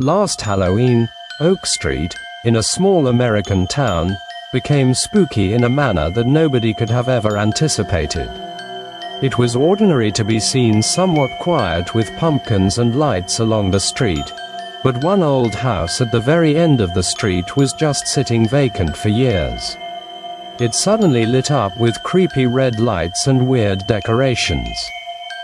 Last Halloween, Oak Street, in a small American town, became spooky in a manner that nobody could have ever anticipated. It was ordinary to be seen somewhat quiet with pumpkins and lights along the street, but one old house at the very end of the street was just sitting vacant for years. It suddenly lit up with creepy red lights and weird decorations.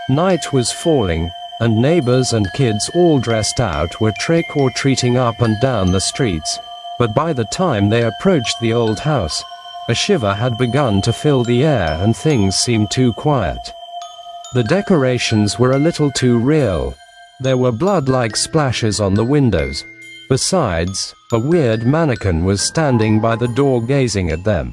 Night was falling, and neighbors and kids all dressed out were trick-or-treating up and down the streets, but by the time they approached the old house, a shiver had begun to fill the air and things seemed too quiet. The decorations were a little too real. There were blood-like splashes on the windows. Besides, a weird mannequin was standing by the door gazing at them.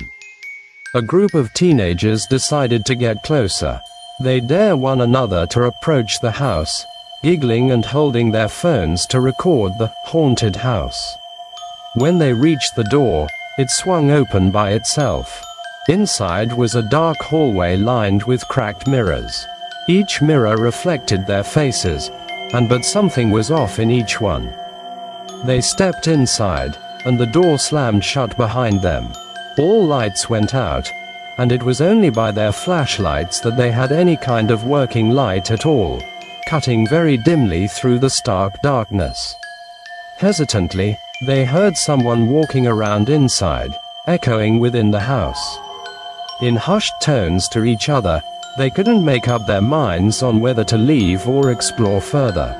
A group of teenagers decided to get closer. They dare one another to approach the house, giggling and holding their phones to record the haunted house. When they reached the door, it swung open by itself. Inside was a dark hallway lined with cracked mirrors. Each mirror reflected their faces, but something was off in each one. They stepped inside, and the door slammed shut behind them. All lights went out, and it was only by their flashlights that they had any kind of working light at all, cutting very dimly through the stark darkness. Hesitantly, they heard someone walking around inside, echoing within the house. In hushed tones to each other, they couldn't make up their minds on whether to leave or explore further.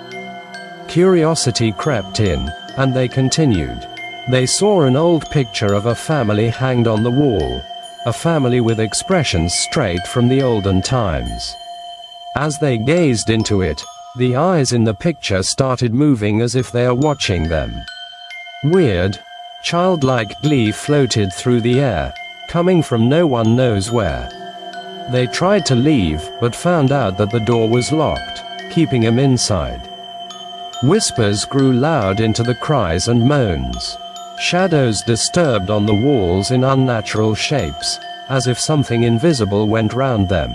Curiosity crept in, and they continued. They saw an old picture of a family hanged on the wall, a family with expressions straight from the olden times. As they gazed into it, the eyes in the picture started moving as if they are watching them. Weird, childlike glee floated through the air, coming from no one knows where. They tried to leave, but found out that the door was locked, keeping them inside. Whispers grew loud into the cries and moans. Shadows disturbed on the walls in unnatural shapes, as if something invisible went round them.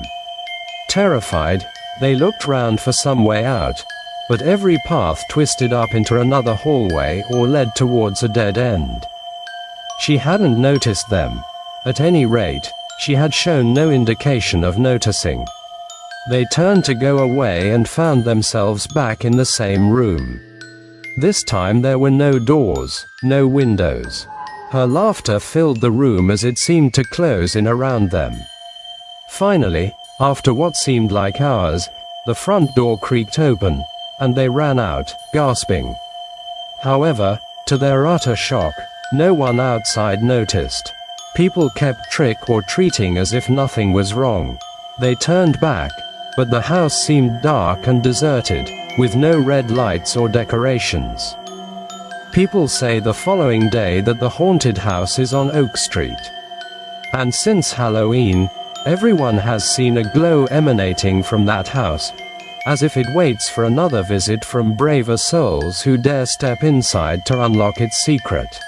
Terrified, they looked round for some way out, but every path twisted up into another hallway or led towards a dead end. She hadn't noticed them. At any rate, she had shown no indication of noticing. They turned to go away and found themselves back in the same room. This time there were no doors, no windows. Her laughter filled the room as it seemed to close in around them. Finally, after what seemed like hours, the front door creaked open, and they ran out, gasping. However, to their utter shock, no one outside noticed. People kept trick-or-treating as if nothing was wrong. They turned back, but the house seemed dark and deserted, with no red lights or decorations. People say the following day that the haunted house is on Oak Street. And since Halloween, everyone has seen a glow emanating from that house, as if it waits for another visit from braver souls who dare step inside to unlock its secret.